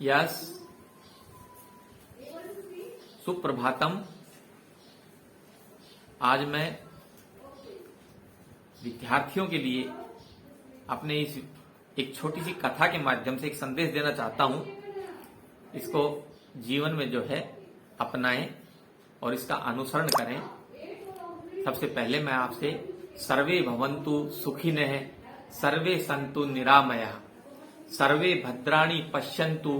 Yes, Suprabhatam. आज मैं विद्यार्थियों के लिए अपने इस एक छोटी सी कथा के माध्यम से एक संदेश देना चाहता हूं। इसको जीवन में जो है अपनाएं और इसका अनुसरण करें। सबसे पहले मैं आपसे सर्वे भवन्तु सुखिनः, सर्वे सन्तु निरामयाः, सर्वे भद्राणि पश्यन्तु,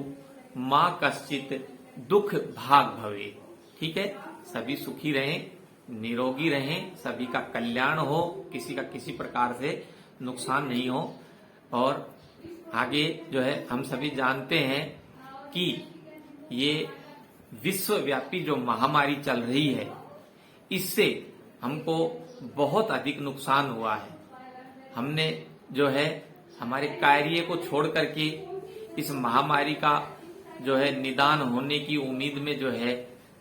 मां कश्चित दुख भाग भवेत्। ठीक है, सभी सुखी रहें, निरोगी रहें, सभी का कल्याण हो, किसी का किसी प्रकार से नुकसान नहीं हो। और आगे जो है हम सभी जानते हैं कि ये विश्वव्यापी जो महामारी चल रही है, इससे हमको बहुत अधिक नुकसान हुआ है। हमने जो है हमारे कार्य को छोड़ करके इस महामारी का जो है निदान होने की उम्मीद में जो है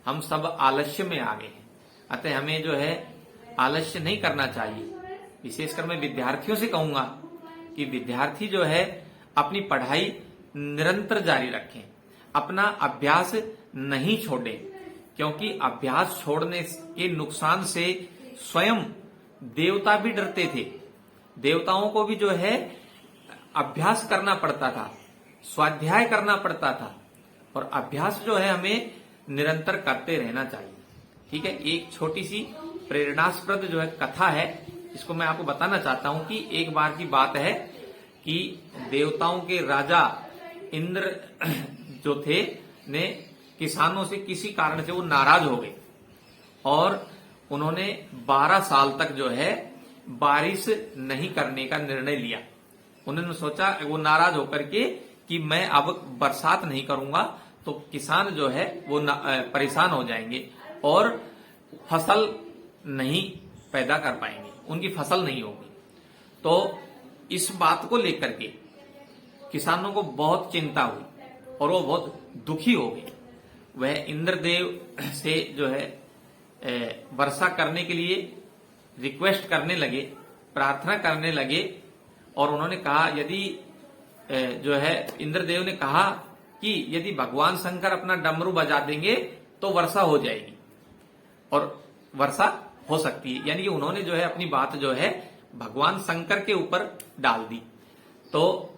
हम सब आलस्य में आ गए हैं। अतः हमें जो है आलस्य नहीं करना चाहिए। विशेषकर मैं विद्यार्थियों से कहूंगा कि विद्यार्थी जो है अपनी पढ़ाई निरंतर जारी रखें, अपना अभ्यास नहीं छोड़ें, क्योंकि अभ्यास छोड़ने के नुकसान से स्वयं देवता भी डरते थे। देवताओं को भी जो है अभ्यास करना पड़ता था, स्वाध्याय करना पड़ता था, और अभ्यास जो है हमें निरंतर करते रहना चाहिए। ठीक है, एक छोटी सी प्रेरणास्पद जो है कथा है, इसको मैं आपको बताना चाहता हूं कि एक बार की बात है कि देवताओं के राजा इंद्र जो थे ने किसानों से किसी कारण से वो नाराज हो गए और उन्होंने 12 साल तक जो है बारिश नहीं करने का निर्णय लिया। उन्होंने सोचा, वो नाराज होकर के, कि मैं अब बरसात नहीं करूंगा तो किसान जो है वो परेशान हो जाएंगे और फसल नहीं पैदा कर पाएंगे, उनकी फसल नहीं होगी। तो इस बात को लेकर के किसानों को बहुत चिंता हुई और वो बहुत दुखी हो गए। वह इंद्रदेव से जो है वर्षा करने के लिए रिक्वेस्ट करने लगे, प्रार्थना करने लगे, और उन्होंने कहा, यदि जो है इंद्रदेव ने कहा कि यदि भगवान शंकर अपना डमरू बजा देंगे तो वर्षा हो जाएगी और वर्षा हो सकती है। यानी कि उन्होंने जो है अपनी बात जो है भगवान शंकर के ऊपर डाल दी। तो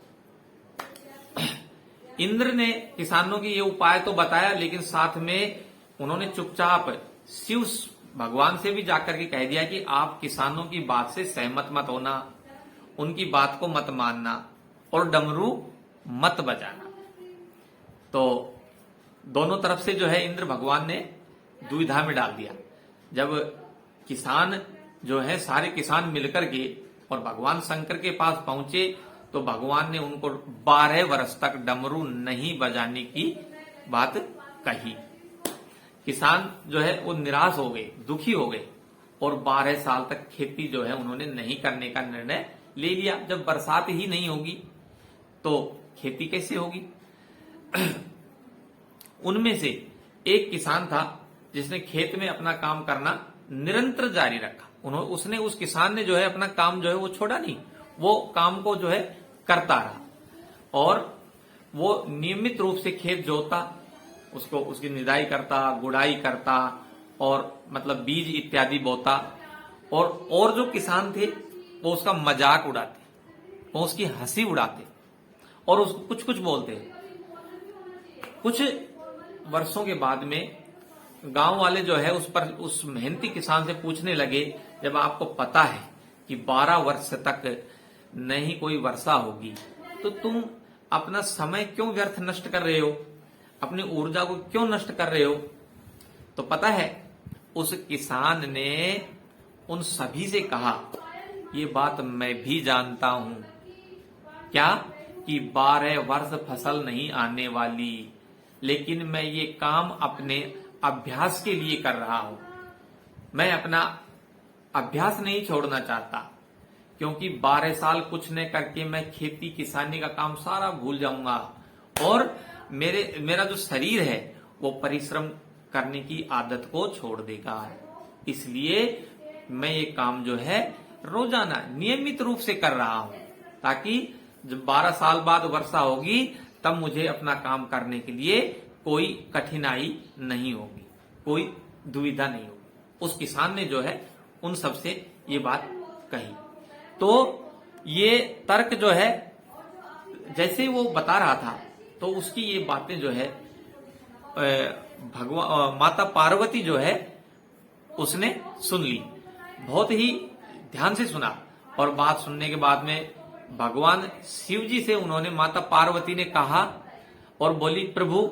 इंद्र ने किसानों की ये उपाय तो बताया, लेकिन साथ में उन्होंने चुपचाप शिव भगवान से भी जाकर के कह दिया कि आप किसानों की बात से सहमत मत होना, उनकी बात को मत मानना और डमरू मत बजाना। तो दोनों तरफ से जो है इंद्र भगवान ने दुविधा में डाल दिया। जब किसान जो है सारे किसान मिलकर के और भगवान शंकर के पास पहुंचे तो भगवान ने उनको 12 वर्ष तक डमरू नहीं बजाने की बात कही। किसान जो है वो निराश हो गए, दुखी हो गए और 12 साल तक खेती जो है उन्होंने नहीं करने का निर्णय ले लिया। जब बरसात ही नहीं होगी तो खेती कैसे होगी? उनमें से एक किसान था जिसने खेत में अपना काम करना निरंतर जारी रखा। उसने उस किसान ने जो है अपना काम जो है वो छोड़ा नहीं, वो काम को जो है करता रहा और वो नियमित रूप से खेत जोता, उसको उसकी निदाई करता, गुड़ाई करता और मतलब बीज इत्यादि बोता। और जो किसान थे वो उसका मजाक उड़ाते, वो उसकी हंसी उड़ाते और उसको कुछ कुछ बोलते। कुछ वर्षों के बाद में गांव वाले जो है उस मेहनती किसान से पूछने लगे, जब आपको पता है कि 12 वर्ष तक नहीं कोई वर्षा होगी तो तुम अपना समय क्यों व्यर्थ नष्ट कर रहे हो, अपनी ऊर्जा को क्यों नष्ट कर रहे हो? तो पता है उस किसान ने उन सभी से कहा, ये बात मैं भी जानता हूं, क्या कि 12 वर्ष फसल नहीं आने वाली, लेकिन मैं ये काम अपने अभ्यास के लिए कर रहा हूं। मैं अपना अभ्यास नहीं छोड़ना चाहता, क्योंकि 12 साल कुछ न करके मैं खेती किसानी का काम सारा भूल जाऊंगा और मेरा जो शरीर है वो परिश्रम करने की आदत को छोड़ देगा। इसलिए मैं ये काम जो है रोजाना नियमित रूप से कर रहा हूं, ताकि जब 12 साल बाद वर्षा होगी तब मुझे अपना काम करने के लिए कोई कठिनाई नहीं होगी, कोई दुविधा नहीं होगी। उस किसान ने जो है उन सबसे ये बात कही। तो ये तर्क जो है जैसे वो बता रहा था तो उसकी ये बातें जो है भगवान माता पार्वती जो है उसने सुन ली, बहुत ही ध्यान से सुना। और बात सुनने के बाद में भगवान शिव जी से उन्होंने, माता पार्वती ने कहा और बोली, प्रभु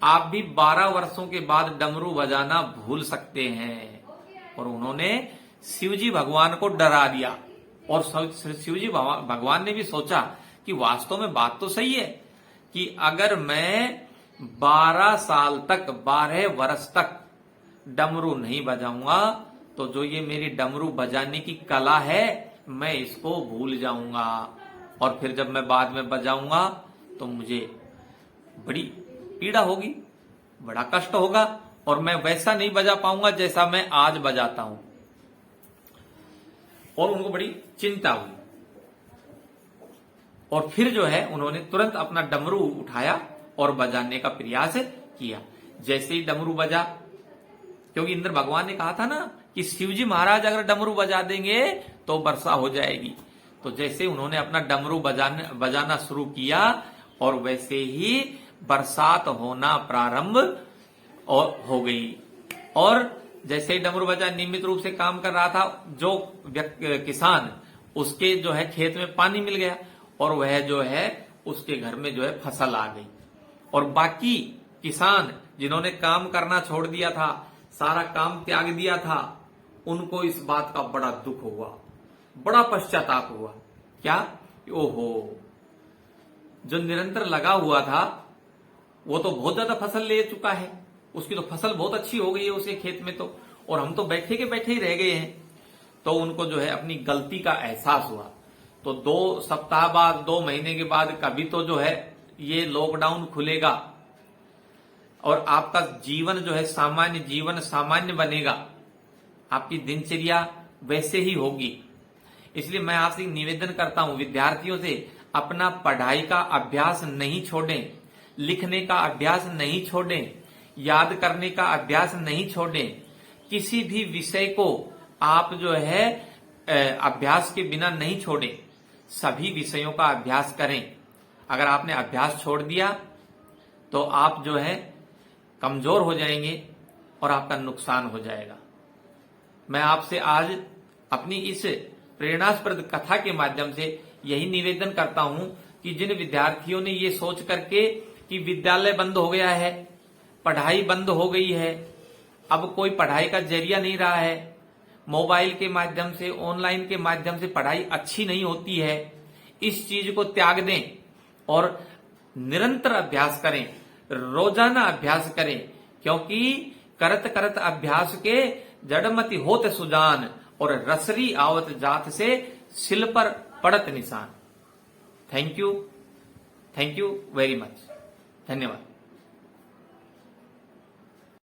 आप भी 12 वर्षों के बाद डमरू बजाना भूल सकते हैं। और उन्होंने शिव जी भगवान को डरा दिया। और शिव जी भगवान ने भी सोचा कि वास्तव में बात तो सही है कि अगर मैं 12 साल तक, 12 वर्ष तक डमरू नहीं बजाऊंगा तो जो ये मेरी डमरू बजाने की कला है मैं इसको भूल जाऊंगा। और फिर जब मैं बाद में बजाऊंगा तो मुझे बड़ी पीड़ा होगी, बड़ा कष्ट होगा और मैं वैसा नहीं बजा पाऊंगा जैसा मैं आज बजाता हूं। और उनको बड़ी चिंता हुई। और फिर जो है उन्होंने तुरंत अपना डमरू उठाया और बजाने का प्रयास किया। जैसे ही डमरू बजा, क्योंकि इंद्र भगवान ने कहा था ना कि शिवजी महाराज अगर डमरू बजा देंगे तो वर्षा हो जाएगी। तो जैसे उन्होंने अपना डमरू बजाना शुरू किया और वैसे ही बरसात होना प्रारंभ हो गई। और जैसे ही डमरू बजा नियमित रूप से काम कर रहा था, जो किसान, उसके जो है खेत में पानी मिल गया और वह जो है उसके घर में जो है फसल आ गई। और बाकी किसान जिन्होंने काम करना छोड़ दिया था, सारा काम त्याग दिया था, उनको इस बात का बड़ा दुख हुआ, बड़ा पश्चाताप हुआ। क्या? ओहो, जो निरंतर लगा हुआ था वो तो बहुत ज्यादा फसल ले चुका है, उसकी तो फसल बहुत अच्छी हो गई है उसके खेत में तो, और हम तो बैठे के बैठे ही रह गए हैं। तो उनको जो है अपनी गलती का एहसास हुआ। तो 2 सप्ताह बाद, 2 महीने के बाद कभी तो जो है ये लॉकडाउन खुलेगा और आपका जीवन जो है सामान्य जीवन, सामान्य बनेगा, आपकी दिनचर्या वैसे ही होगी। इसलिए मैं आपसे निवेदन करता हूं विद्यार्थियों से, अपना पढ़ाई का अभ्यास नहीं छोड़ें, लिखने का अभ्यास नहीं छोड़ें, याद करने का अभ्यास नहीं छोड़ें। किसी भी विषय को आप जो है अभ्यास के बिना नहीं छोड़ें, सभी विषयों का अभ्यास करें। अगर आपने अभ्यास छोड़ दिया तो आप जो है कमजोर हो जाएंगे और आपका नुकसान हो जाएगा। मैं आपसे आज अपनी इस प्रेरणास्पद कथा के माध्यम से यही निवेदन करता हूं कि जिन विद्यार्थियों ने ये सोच करके कि विद्यालय बंद हो गया है, पढ़ाई बंद हो गई है, अब कोई पढ़ाई का जरिया नहीं रहा है, मोबाइल के माध्यम से, ऑनलाइन के माध्यम से पढ़ाई अच्छी नहीं होती है, इस चीज को त्याग दें और निरंतर अभ्यास करें, रोजाना अभ्यास करें। क्योंकि करत करत अभ्यास के जड़मति होत सुजान, और रसरी आवत जात से सिल पर पड़त निशान। Thank you very much. धन्यवाद।